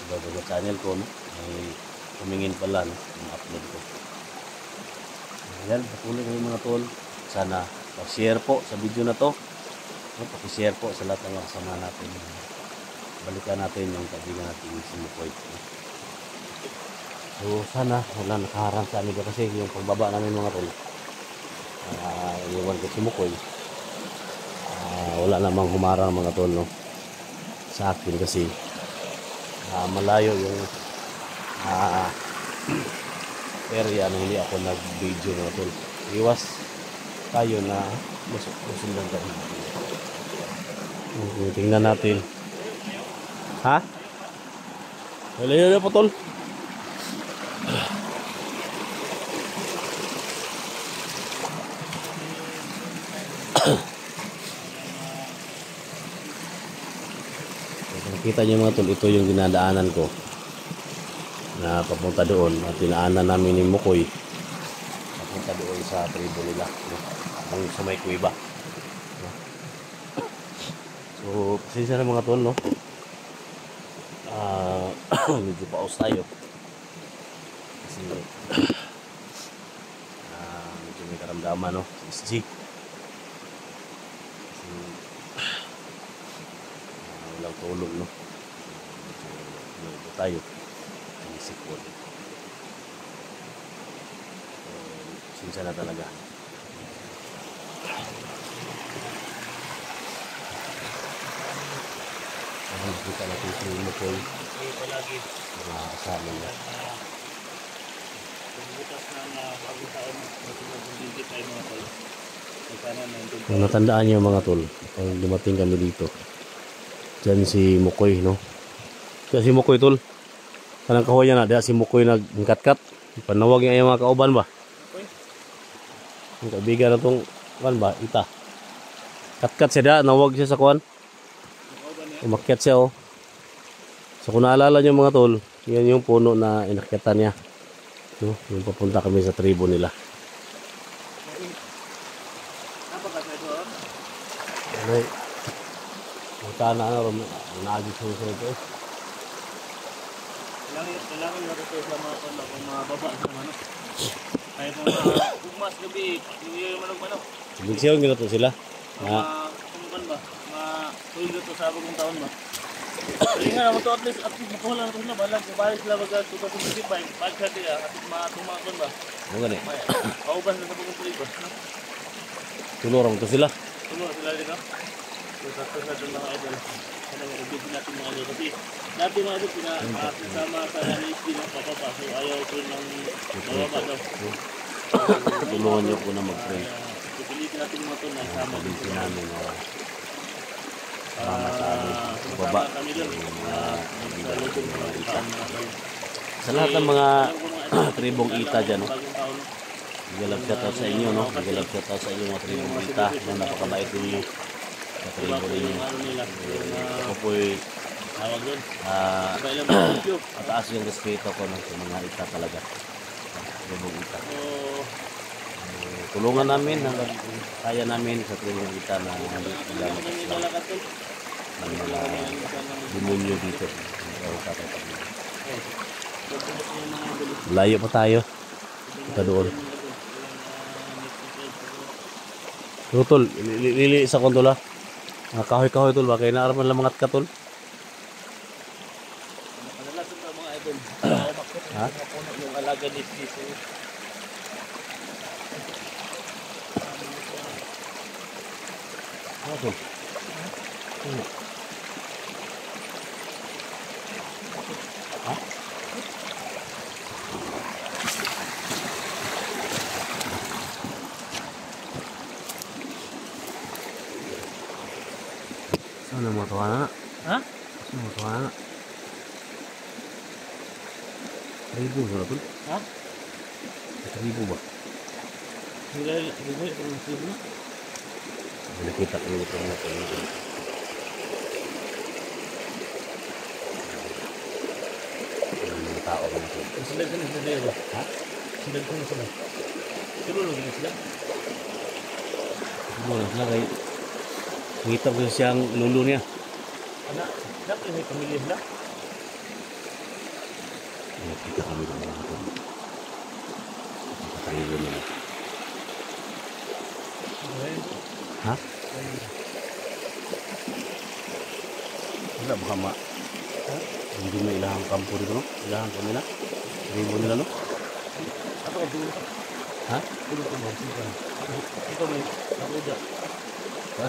bago sa channel ko, no? Ay tumingin pala, no? Yung upload ko. Ayan, patuloy kayo mga tol. Sana mag-share po sa video na to. No? Paki-share po sa lahat ng mga kasama natin. Balikan natin yung kaibigan natin si Mukoy. So sana wala nakaharang sa amin kasi yung pagbaba namin mga tol. Iwan ko si Mukoy. Wala namang humarang mga tol, no? Sa akin kasi malayo yung area na hindi ako nag-video mga tol. Iwas tayo na masundan tayo. Tingnan natin. Ha? Wala po tol. Kita niyo mga tol, ito yung dinadaanan ko na papunta doon at dinaanan namin ni Mukoy papunta doon sa tribo nila, ang sa may kuiba. So pasensya na mga tol, no? Medyo paus tayo kasi medyo may karamdaman, no? SG kasi walang tulog, no? Medyo tayo isip ko. Sinsa na talaga. Kita natin si Mukoy palagi mga kasama niya. bukas na bagong taon magigit tayo mga tol. Sana nandun Kung natandaan niyo mga tol, pag dumating kami dito, dyan si Mukoy, no? Dyan si Mukoy tol. Kanang kahoy na, dyan si Mukoy nagkatkat. Panawag niya yung mga kauban ba? okay. Yung kaibigan na itong, kan ba, ita. Katkat siya dyan, nawag siya sa kuwan. Umakyat siya, oh. So kung naalala niyo mga tol, yan yung puno na inakyatan niya. No? Yung papunta kami sa tribo nila. Ay, magkana na rin, nagis ko sa ito. Kailangan yung request sa mga tol kung mga baba sa manok. Kahit mga ugmas gabi, hindi yung manok-manok. Bigsiyon gano'n to sila. Mga kumukan ba? Mga tuloy to sa bagong taon ba? Kaya nga naman to at least makuha lang ito sila. Balang kubalik sila baga 2025. Balik sa tiya at mga tumakon ba? Ano gani? Pauban na sa bagong tuloy ba? Tulorong to sila. Tulong sila dito. So sakto sa doon mga idol. Kaya nga i-video natin mga idol. Kasi dati mga idol pinasama sa NHD ng papapa. So ayaw ko ng mababa daw. Tulungan niyo po na mag-pray. Pipilitin natin mga ito na sama Pabilisin namin na baba kami doon. sa lahat ng mga tribong ita dyan, no? Magalab shoutout sa inyo, no? Magalab shoutout sa inyo mga tribong ita na napakabait ninyo sa tribo ninyo. Ako po'y mataas yung respeto ko, no? Sa mga ita talaga, tribong ita. Tulungan namin hanggang kaya namin sa tribong ita na nagalamas lang ng mga demonyo dito. Layo pa tayo. Ito doon. Tol, lili sa kontola. Kahoy-kahoy tol ba? Kaya naaraman lang mga katol. Ha? Yung alaga ni Siso. Ano tol? Ha? Saan ang mga tawanan na? Ha? Saan ang mga tawanan na? Ribu ba tol? Ha? Ribu ba? Hindi ko na. Nakita ko yung ito na ito. Mga tao ba ito? Sila ka na sila ba? Ha? Sila ka na sila. Sila na sila. Siguro sila kay ngita ko siyang lulo niya. Anak, may pamilya sila? Nakita kami ng mga tol. Nakatayo nila. Ha? Wala baka ma... Hindi may ilahang kampo dito, no? Ilahang kami na? Ribo nila, no? Ako ka dulo. Ha? Dulo ko mo. Ito may nakuda. Ha?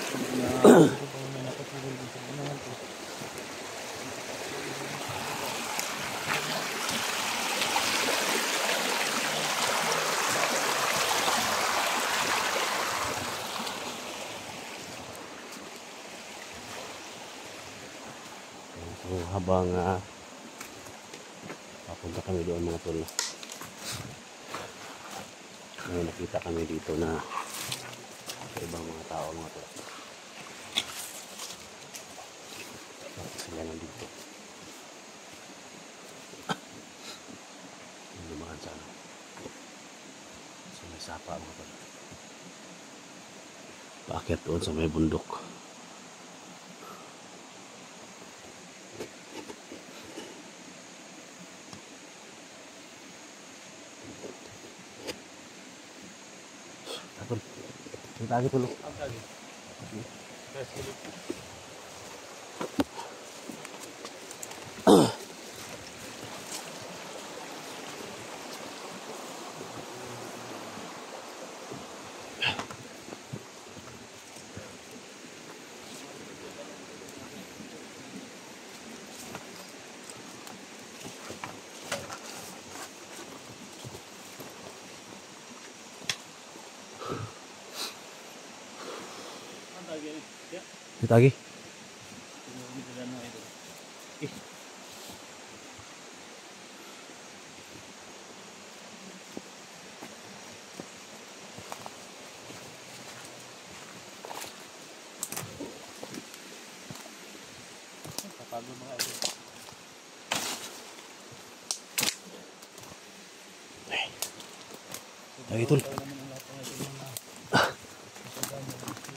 Ito pa may nakasugol din sa unahan ko. So, habang papunta kami doon mga tol, may nakita kami dito na ibang mga tao mga tol. Bakit sila nandito? Yung lumahan sa ano. So may sapa mga tol. Paakyat doon sa may bundok. Tol, kita lagi dulu. Ang kagi. Kasi ang kagi ni. Ya. Kita lagi. Tingnan mo na ito. Kapagod mga ito. Lagi tol.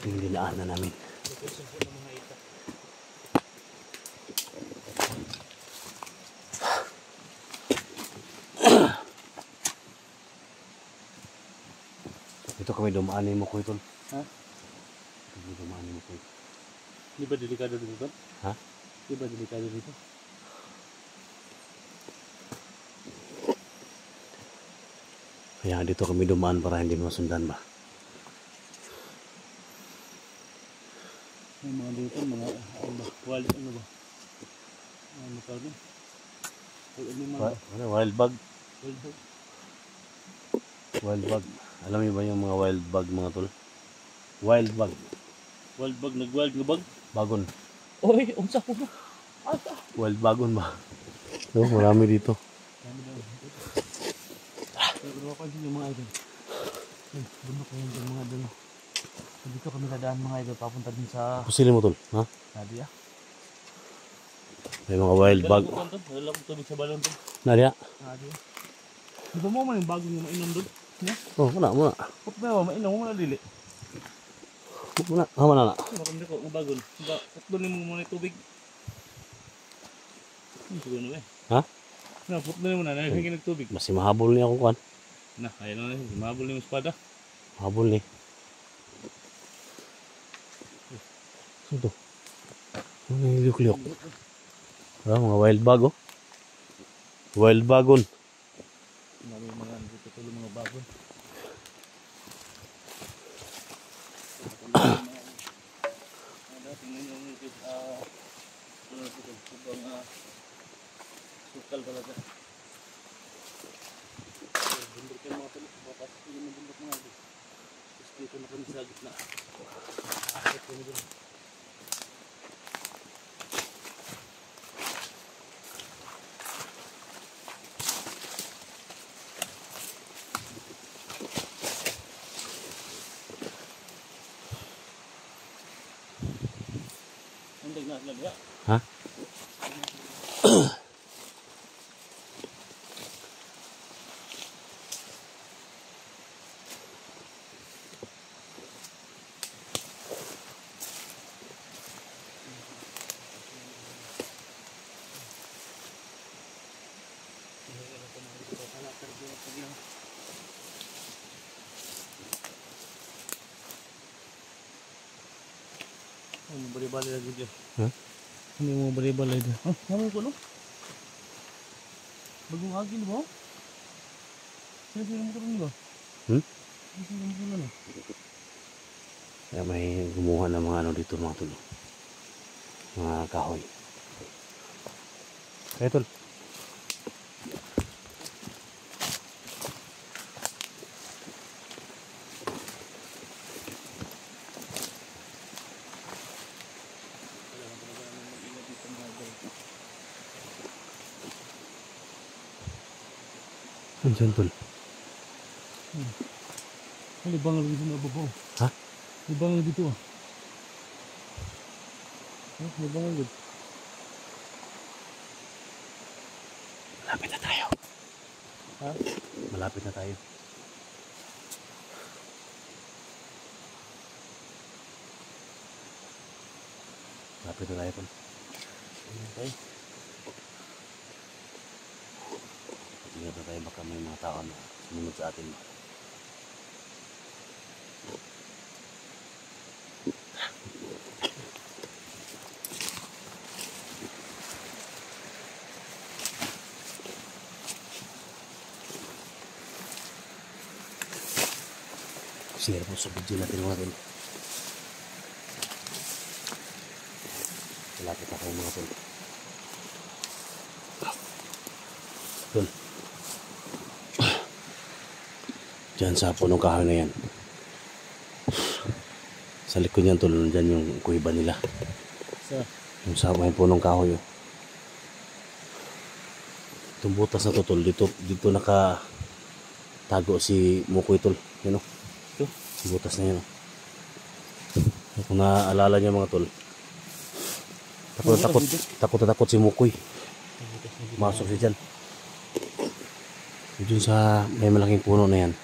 Yung dinaanan namin. Location po ng mga ito. Ito kami dumaanin mo ko ito. Ha? Kami dumaanin mo ko ito. Di ba delikado dito? Ha? Di ba delikado dito? Kaya dito kami dumaan para hindi masundan ba. May mga dito, mga ano ba? Wild ano ba? Ano tawag yun? Wild animal ba? Ano, wild bug? Wild dog? Wild bug. Alam niyo ba yung mga wild bug mga tol? Wild bug. Wild bug, nag-wild nga bug? Bagon. Oy, unsa ko ba? Asa? Wild bagon ba? No, marami dito. Dami daw. Pero ako yung mga idol. Ay, bundok ko yung mga idol. Dito kami nadaan mga idol, papunta din sa Pusilin mo tol, ha? Nadia. May mga wild bug. Wala akong tubig sa balon doon. Nadia? Nadia. Di ba mo man yung bagong yung mainom doon? Ne? Oh, muna. Kung ba mainom mo na dili? Muna, hama na. Makamdi ko, mabagon. Ba, putulin mo muna yung tubig. Siguro na eh. Ha? Na, putulin mo na, nagiging nagtubig. Mas mahabol niya ako kuan. Na, ayun na, mabul yung espada. Mahabol ni. Ito. Ano yung liuk-liuk? Mga wild bug oh. Wild bagon. Marami mga dito tuloy mga bagon. Tingnan nyo yung sukal talaga. Bundok yung mga tulis. Papasok yung mga bundok mga ito. Tapos dito na kami sa gitna. Akit kami dito. Hindi na lagi ya. Ha? Sige lang. Ano bali-bali lagi dyan? Ha? Ano yung bali-bali dyan? Ah, naman ko no? Bagong agin ba? Sino mo ko rin ba? Sino mo ko rin? Kaya may gumawa ng mga ano dito mga tol. Mga kahoy. Kaya tol. Kailangan talaga naman mag-ingat dito mga idol. Andiyan tol. Ano bang lagi sa nababaw? Ha? Ano bang lagi dito ah? Ano bang lagi? Malapit na tayo. Ha? Malapit na tayo. Malapit na tayo tol. Okay. Ingat na tayo baka may mga tao na sumunod sa atin. Share po sa video natin mga tol. Malapit na tayo mga tol. Tol. Diyan sa punong kahoy na yan. Sa likod niyan tol, dyan yung kuiba nila. Sa? Yung sa may punong kahoy. Oh. Itong butas na to tol, dito nakatago si Mukoy tol. Yan o. Ito? Butas na yan o. Kung naaalala niya mga tol. Takot si Mukoy. Masok siya dyan. Dun sa may malaking puno na yan.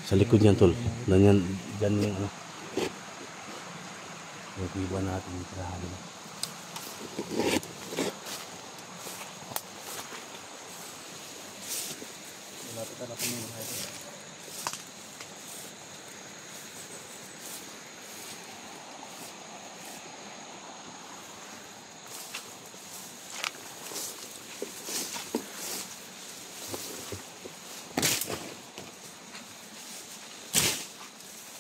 Sa likod niyan tol. Dyan yung ano. Yung kuiba natin yung tirahan nila. Malapit na kami mga idol.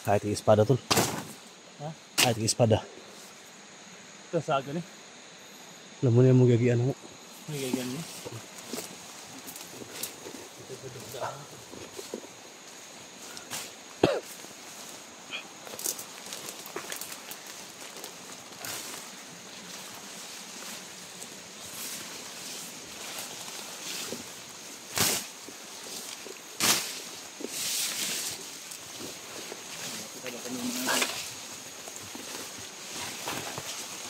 Kahit yung espada tol. Ha? Kahit yung espada. Ito sa akin eh. Alam mo na yung magagian mo. May gagan niya.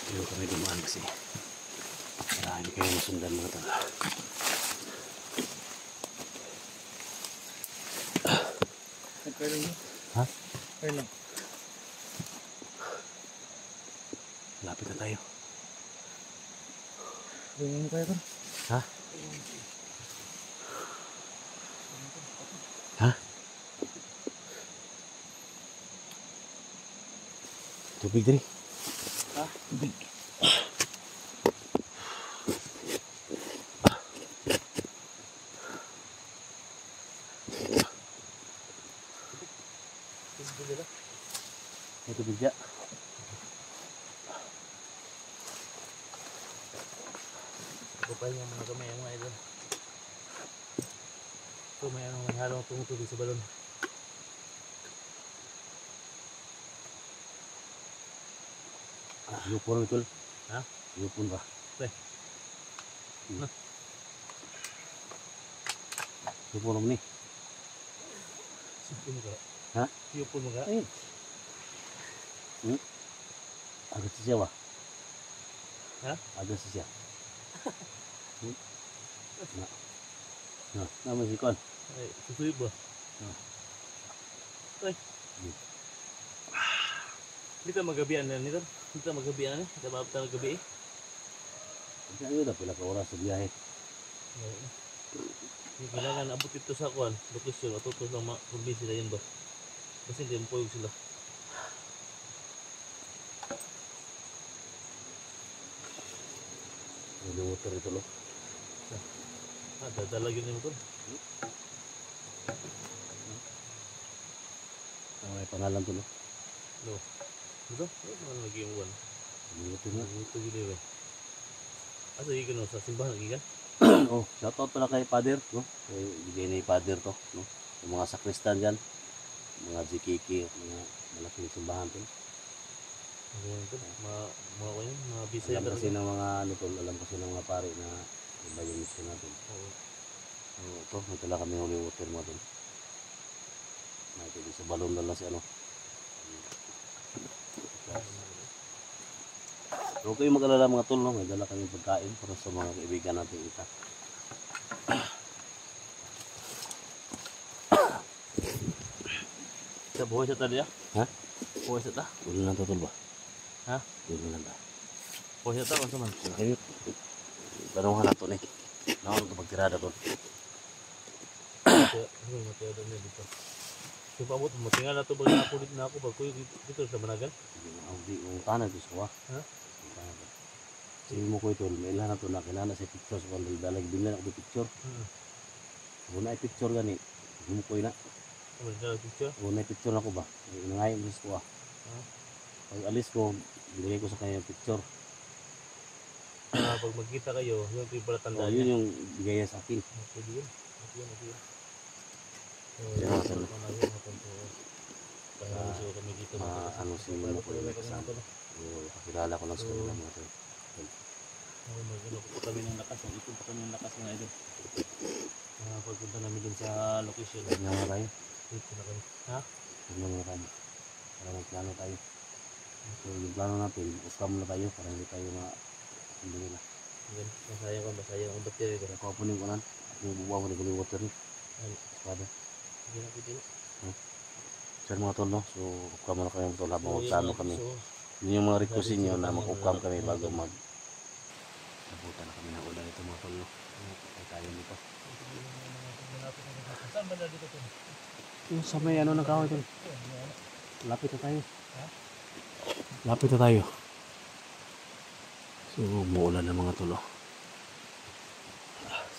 Hindi kami dumaan kasi. Marami kayo masundan mga tol. Nagkaroon niyo? Ha? Kaya lang. Lapit na tayo. Ganyan mo kaya ito? Ha? Ha? Tubig diri. Ha? Tubig. May tubig dyan. Kapay niya mga kamay ang mga idol. Ito may anong may halong tumutubig sa balon. Yupon betul. Ha? Yupon ba? Pre. Hmm. Yupon mo ni. Siyupon mo ka. Ha? Siyupon mo ka. Ay. Agak siya ba? Ha? Agak siya. Na, naman si Kon. Ay, susuyod ba? Ay. Dito magabihan na nito. Dito magabihan na. Dito magabi eh. Kasi ayun na pila ka oras sa biyahe. Kailangan abot ito sa kuan, lokasyon, atutos lang ma-convince sila yun ba? Kasi hindi mo puyog sila. May water ito lo. Dadala yun yung tol. May pangalan to lo. No. Ito? Ano lagi yung kuan? Water nga. Ito gili ba? Asa ikan sa simbahan ikan? Oh, shout out pala kay Father, no? Kay bigay ni Father to, no? Yung mga sakristan diyan, mga jikiki, mga malaking simbahan to. Ayan tol, mga ko yun, mga bisaya Alam kasi talaga. ng mga ano tol, alam kasi ng mga pare na iba yung mission natin. Oo. So, ito, may tala kami holy water mo tol. Nakita sa balon lang si ano. So, huwag kayong mag-alala mga tol, no? May dala kami pagkain para sa mga kaibigan natin ita. Sa buhay sa tali ah? Ha? Buhay sa ta? Ulo lang to tol ba? Ha? Ulo lang ta. Buhay sa ta, kung saan man? Ayun. Tanong ka na to ni. Naon ito pagtirada tol. Mataya doon na dito. Yung paabot mo, tingnan na ito, baga napulit na ako, bago yung dito sa Managan. Ang di yung tanay to sa Ha? Sige mo ko ito, may ilan na ito na kinana sa picture sa kandang dalag, binlan ako picture. Una ay picture gani, hindi mo ko ina. Ano na picture? Una ay picture ako ba, inangayang gusto ko ah. Pag alis ko, binigay ko sa kanya yung picture. Pag magkita kayo, yun ito yung pala So, tandaan yun niya. yung bigay niya sa akin. Pwede yun. Pwede yun, pwede yun. Yan ang talo. Panalo kami dito. Ano si mo ko yung kasama. Kakilala ko lang sa kanila mga tol. Mag-ano po kami ng lakas. Ipon pa kami ng lakas mga idol. Pagpunta namin dun sa location. Huwag na nga tayo. Dito na kami. Ha? Huwag na nga tayo. Para magplano tayo. So yung plano natin, usam na tayo para hindi tayo hindi nila. Yan. Masayang ang battery ko. Ako punin ko lang. At yung buwa mo ni water ni. Espada. Hindi na pwede. Sir mga tol no. So ukam na kayo tol habang magplano kami. So, Yun yung mga requestin nyo na mag-ukam kami bago mag nabuta na kami ng ulan ito mga tol no. Ay tayo dito. saan ba na dito ito? Yung sa may ano ng kahoy tol. Lapit na tayo. Lapit na tayo. So umuulan na mga tol.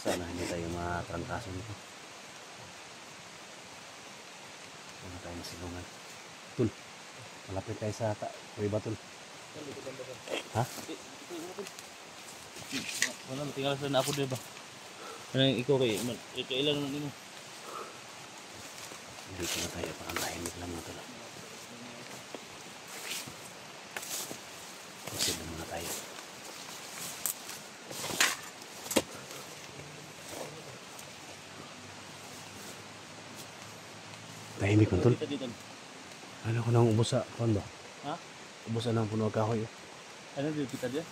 Sana hindi tayo matrangkaso nito. Sana tayo masilungan. Tol. Malapit tayo sa kuiba tol. Ha? Wala, tinggal sa na ako diba? Anong ikaw kailan naman din mo? Dito na tayo. Pakantahimik lang mga tol. Proceed na muna tayo. Tahimik man tol. Dito. Ano ko nang ubos sa kondo? Ha? Ubos na ng puno kahoy. Ano dito kita dia?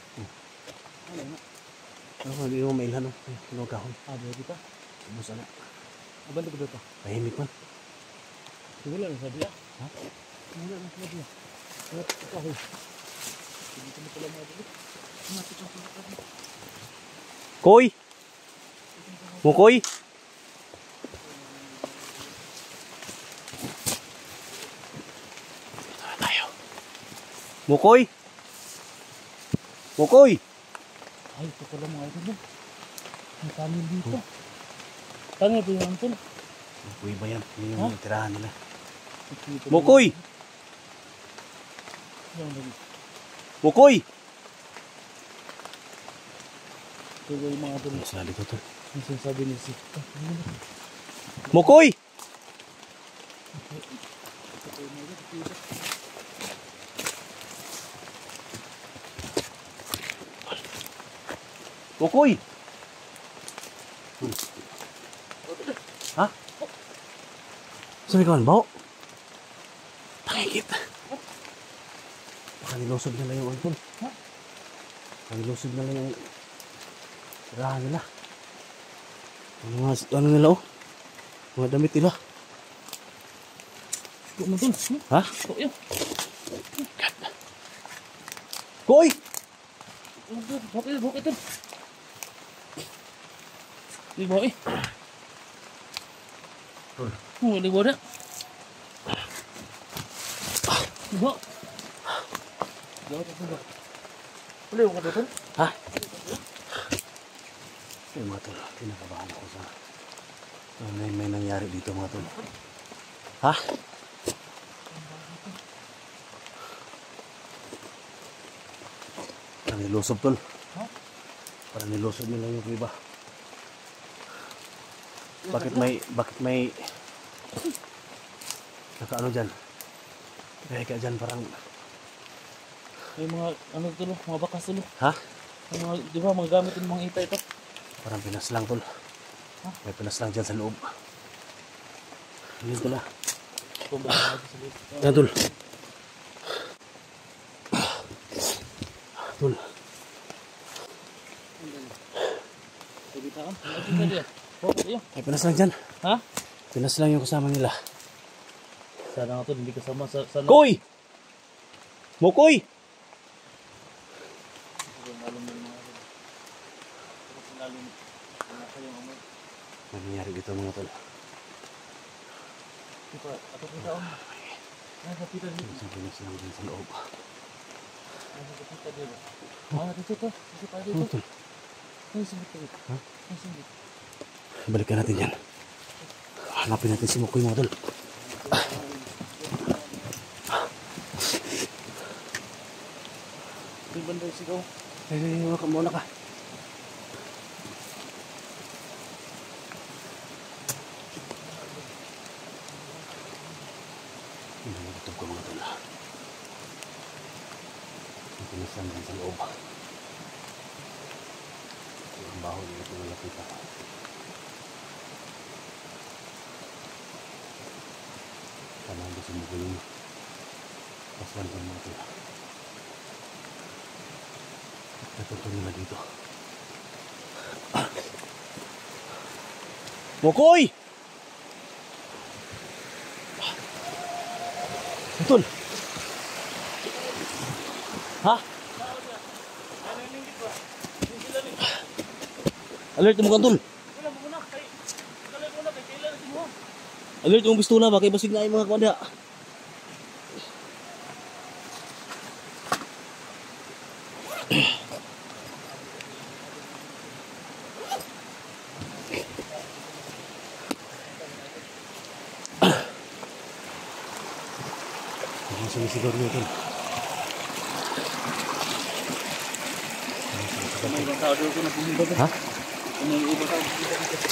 Ano na? Ano ko hindi mo mailhan ng puno kahoy. Dito kita. Ubos na. Abang ko dito. Tahimik man. Wala na sabi ah. Ha? Wala na sabi ah. Wala ka hoy. Dito mo pala mga dito. Koy! Mukoy! Tayo. Mukoy! Mukoy! Ay, ito pala mga idol. Ang kanin dito. Tangi ito yung antol. Mukoy ba yan? Yun yung tirahan nila. Mukoy! Mukoy! Mukoy! Ito yung mga idol. Ano sabi ko to? Ang sinasabi ni si Mukoy! Mukoy! Ha? Saan ikaw ang baho? Tangikit. Baka nilusog na lang yung angkol. Ha? Baka nilusog na lang yung tirahan nila. Ano nila oh? Mga damit nila. Ito mo dun. Ha? Ito yun. Koy! Bukit ito. Di ba eh? Tol. Oh, di ba na? Di ba? Gawat ako ba? Wala yung kadotol? Ha? Ay mga tol, kinakabahan ako sa may nangyari dito mga tol. Ha? Parang nilusob tol. Ha? Parang nilusob nila yung iba. Bakit may nakaano dyan? Kaya ka dyan parang May mga ano tulo, mga bakas tulo. ha? Ang mga, di ba, mga gamit yung mga ita ito. Parang pinaslang tol. Ha? May pinaslang dyan sa loob. Yun tol ah. Kumbaga natin sa loob. Yan tol. Tol. Sabitaan, ano ito dia? Oh, iyo. May pinaslang dyan. Ha? Pinaslang yung kasama nila. Sana nga to, hindi kasama sa... Koy! Mukoy! Ano nangyari dito mga tol? Ako kita on. Nasa kita dito. Isang pinaslang dyan sa loob. Nasa kita dito. Ah, dito to. Dito pa Ano dito. tol? Ay, singit to. Ha? Ay, singit. Balikan natin yan. Hanapin natin si Mukoy mga tol. Di banda yung sigaw. Wala ka muna ka. Nagutom ko mga tol. Ang pinaslang dyan sa loob. Ang baho nila ito nalapit ako. Tama ba sa Mukoy yung paswan ko mga tol. Natuto nila dito. Mukoy! Betul. Ha? Alert mo kantul. Alert mo pistuna ba kay basig na yung mga kwanda. Sumisigaw niyo ito. May ibang tao doon na pumunta. Ha? May ibang tao pumunta.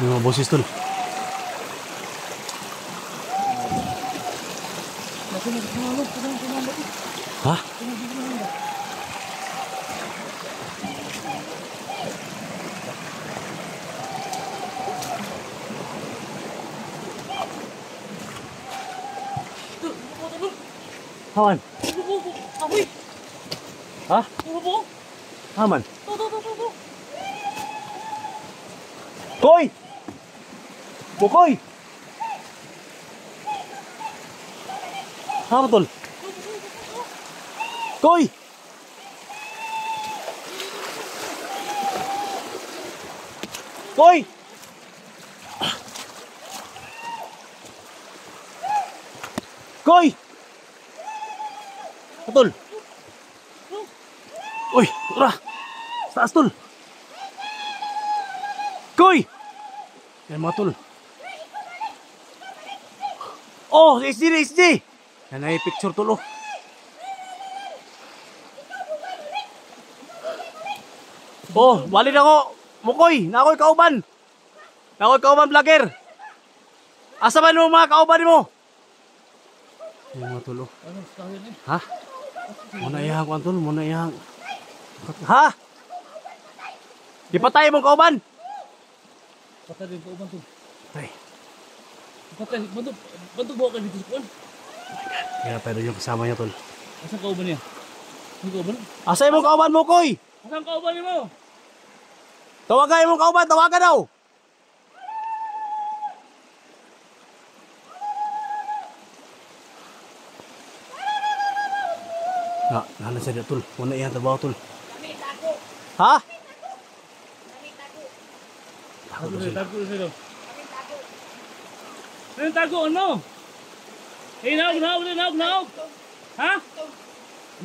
May mga boses tol. Ha? Haman? Amoy! Ha? Tubo! Haman? Tubo! Koy! Bukoy! Haman tol? Koy! Koy! Koy! Tol! Uy! Tara! Sa taas tol! Koy! Yan mga tol. Oh! SD! SD! Yan ay picture tol oh. Oh, walid ako. Mukoy, nakoy kauban. Nakoy kauban vlogger. Asa man mo mga kauban mo? Ay mga tulo. Ano, kawin eh? Ha? Muna iyang kwan tol, muna iyang. Ha? Ipatay mong kauban? Patay din po, bantu. Ay, Patay, bantu bawa ka dito sa kuwan. kaya pero yung kasama niya tol. Asa ka uban niya? Ano ka uban? Asa mong kauban mo koy? Asang kauban mo? Tawagan mo kauban, tawagan daw. Nana sa dia tol. Muna iyan trabaho tol. Kami tago. Ha? Kami tago. Tago sila. Kami tago. Anong taguan mo? Eh, naog. Ha?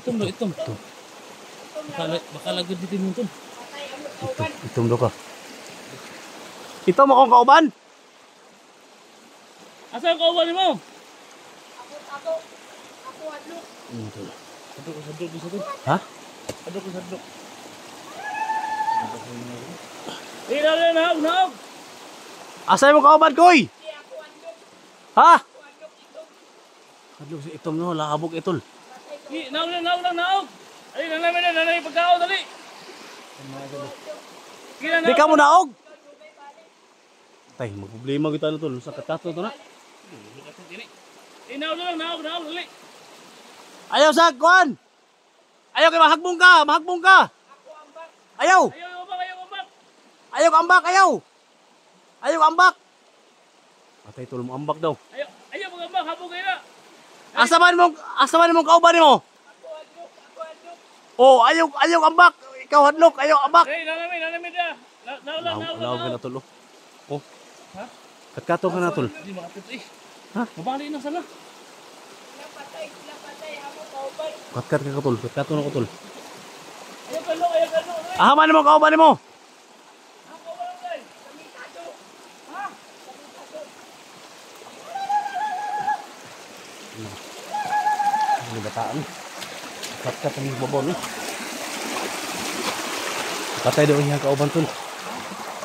Itom. Baka lagod dito mo tol. Patay ang kauban. Itom do ka. Itom akong kauban. Asa ang kauban mo? Ako tago. Ako adlok. Sadok sa tol. Ha? Sadok. Eh, naog. Asay mo kauban koy? Di ako adlok. Ha? Ako adlok ito. Adlok si itom no, lakabok itol. Patay ko. Eh, naog. Ay, nanay pagkao dali. Di ka mo naog. Tay, magproblema kita na tol. Sa katato to na. Eh, naog dali. Ayaw sa kuan. Ayaw kay mahagbong ka. Ako ang bak. Ayaw. Ayaw umbak. Ayaw ambak, ayaw. Ayaw ambak. Patay tol mo ambak daw. Ayaw mag-ambak, habog kayo na. Asaman mo kauban mo. Ako adlok. Oh, ayaw ambak. Ikaw hadlok, ayaw ambak. Eh, nalamin na. Lawag ka na tol. Oh. Ha? Katkato ka na tol. Hindi makapit eh. Ha? Mabali na sana. Napatay ako kauban. Katkat ka tol. Katkato na ko tol. Ayaw kalok. Ahaman mo kauban mo. Ang kauban tayo. Kami tago. Ha? Kami tago. Ini bataan. Katkat ang babon. Patay daw niya kauban tol.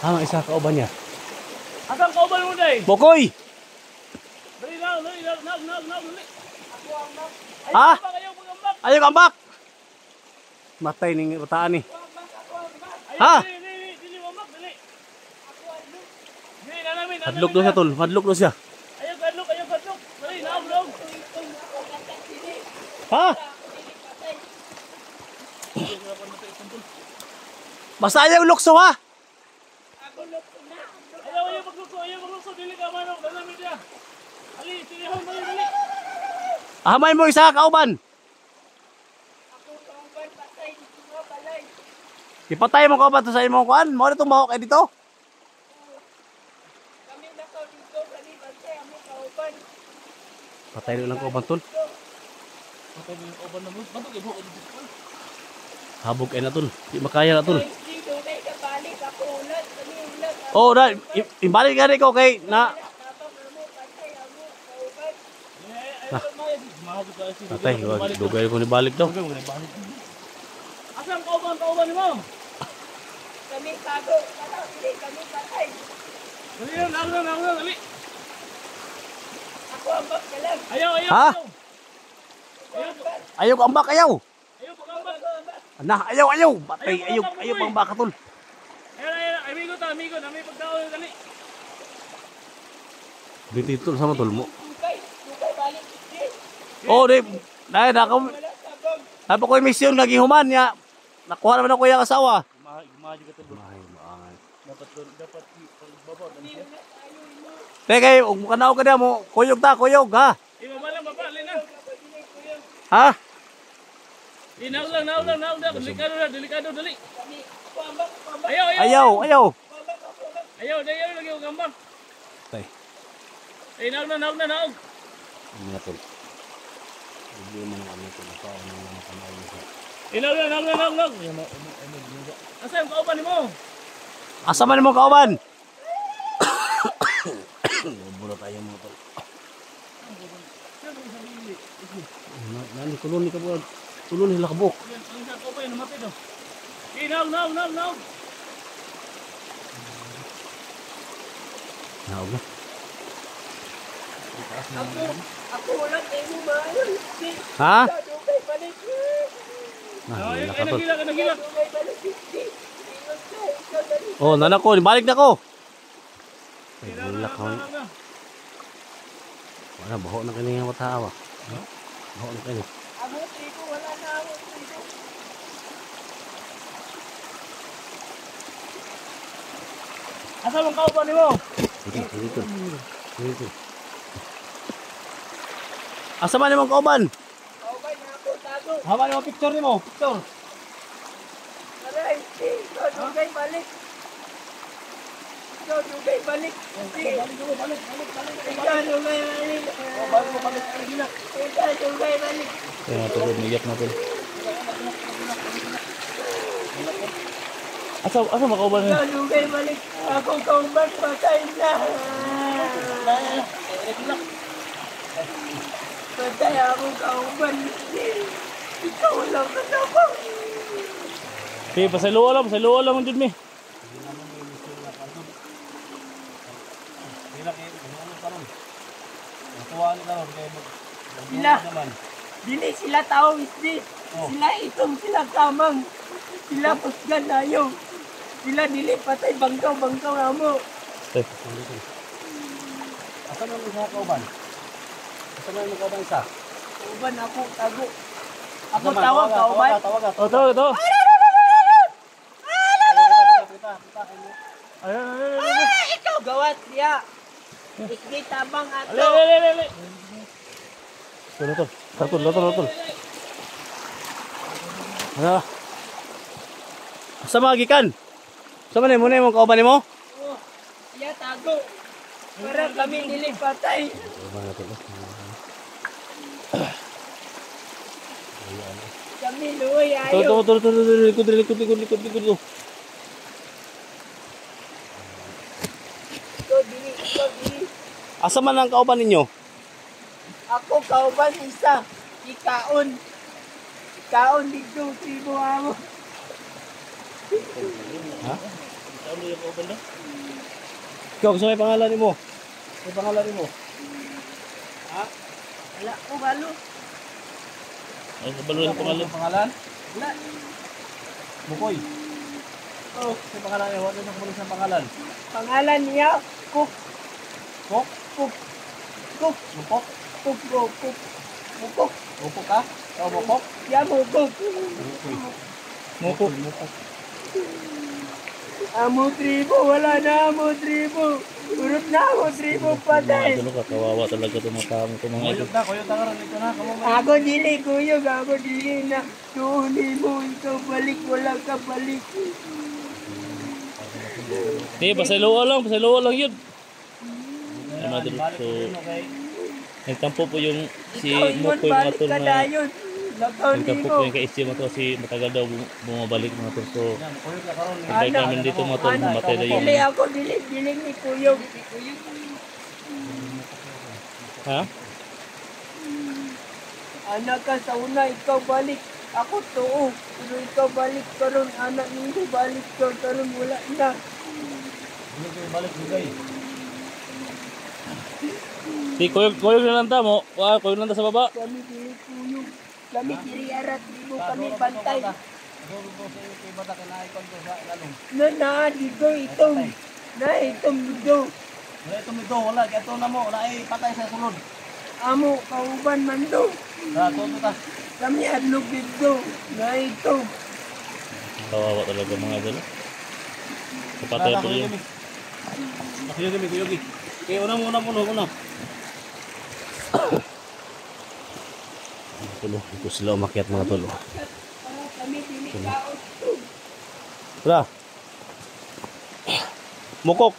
Ang isa kauban niya. Asang kauban mo tayo? Bokoy. Dali, naog. Dali. Ako ang bak. Ha? Ayaw mag-ambak. Ayaw ambak. Matay ning bataan ni. Ako ang bak. Ha? Dili mo ambak, dali. Ako adlok. Dili, nalamin. Hadlok do siya tol. Hadlok do siya. Ayaw kadlok. Dali, naog. Ako katak sini. Ha? Hindi patay. Basta ayaw lukso ha. Ako loko na. Ayaw maglukso. Dili ka manok. Nalamin niya. Ali, tinihon. Dali. Ahamay mo isa kauban. Ako kauban patay. Mga balay. Ipatay mo kauban to sa imong kuan. Mo na tong mahok kay dito. Kami nakaw dito. Kami patay. Ako kauban. Patay lang kauban tol. Patay mo yung kauban na mo. Bato kayo mo. Habog kay na tol. Di makaya na tol. Dito na ikabalik. Ako ulat. Kami ulat. Oh, na ibalik gani ko kay na Tapos mo patay. Ako kauban. patay. Wag dugay ko ni balik daw. Asang kauban mo? Kami tago. Hindi kami patay. Dali lang, dali. Ako ang bak lang. Ayaw. Ha? Ayaw ambak ayaw. Ayaw pag-ambak. Nah, ayaw. Patay ayaw pang baka tol. Ayaw. Amigo. Nami pagkaon, dali. Binti tol sama tol mo. Tukay balik. Oh, di dai na ko. Wala sabog. Napa ko mission lagi human ya. Nakuha naman ako yung asawa. Gumaji ka tol. Maangan. Dapat babaw dan siya. Teka, ug mo kanaw ka na mo. Kuyog ha. Mabalang baba, lina. Ha? Naog lang. Delikado, dali. Kami ako ang bak. Ayaw. Ayaw, lagi yung gambang. Tay. Naog na. Ano tol? Hindi mo ano tol pa ano na kanaw mo. Naog. Asa yung kauban mo? Asa man mo kauban? Buro tayo mo tol. Nani kulon ni ka buwan. Kulon nila kabuk. Ang sa kauban, namatay daw. Naog. Naog na. Ako ulat mo ba? Ha? Tukay balik. Nah, nila ka tol. Nagila. Tukay balik. Ingat ka. Oh, nanak ko, balik na ko. Ay, nila ka. Wala, baho na kanya yung matawa. Baho na kanya. Amo trigo wala na ako trigo. Asa mong kauban nimo? Dito. Asa man imong kauban? Kauban na ako, tago. Hawa mo picture nimo, picture. Aray, ikaw dugay balik. Ikaw dugay balik. Ikaw dugay balik. Ikaw dugay balik. Kaya tulog niyak na tol. Asa makauban Ikaw dugay balik. Ako kauban patay na. Patay ako kauban. Ikaw lang kasabang. Okay, pasaluwa lang jud mi. Sila, dili sila tao isdi. Sila itong sila kamang. Sila pusgan tayo. Sila dili patay bangkaw amo. Asa man sa kauban? Asa man mo kauban sa? Kauban ako, tago. Ako tawag kauban. Tawag. Ito. Ikaw gawat diya. Isdi tabang ato. Ale. Lotol. Lotol. Ano? Asa magikan? Asa man mo na imong kauban nimo? Oh, siya tago. Para kami dili patay. Kami luoy ayo. Likod. Ikaw dili. Asa man ang kauban ninyo? Ako kauban isa. Ikaon. Ikaon dito tribo amo. Ha? Ikaw, gusto may pangalan nimo? May pangalan nimo? Ha? Wala ko balo. Ay, kabaluan ko malo. Pangalan? Wala. Bukoy. Oh, may pangalan niya. Wala na kumulis ng pangalan. Pangalan niya Cook. Kok? Cook. Cook. Mukok? Cook. Cook. Mukok. Mukok ka? O, mukok? Siya mukok. Mukok. Amo tribo. Wala na amo tribo. Urot na amo tribo patay. Ano ka, kawawa talaga itong mga tao ko mga ito. Kuyot na karon dito na. Kamo man. Ako dili kuyog. Ako dili na. Tuhuli mo. Ikaw balik. Wala ka balik. Hindi, pasaluwa lang yun. Ano natin, so, nagtampo po yung si Ikaw yun. Mokoy mga Balik tol ka na dayon. Lakaw nagtampo nimo. po yung kay mo to si matagal daw bumabalik mga tol. So, Kuyot na karon. pagkait namin dito mga tol, mamatay na yung... Dili ako. Dili ni kuyog. Ha? Anak ka sa una, ikaw balik. Ako too. Pero ikaw balik karon, anak ninyo balik ka karon, wala na. Balik bigay. Si Koyog na lang ta mo. Koyog na lang ta sa baba. Kami dili kuyog. Kami dili arat, di mo kami bantay. Na, dito itong. Na, itong dito. Wala itong ito, wala. Kaya ito na mo, wala ay patay sa sulod. Amo, kauban man do. Ito ta. Kami adlog dito. Na, ito. Kawawa talaga mga idol. Kapatay po yun. Kuyugi. Okay, una. Tulo, ito sila umakyat mga tulo. Para kami dili kaos. Tara. Mukok.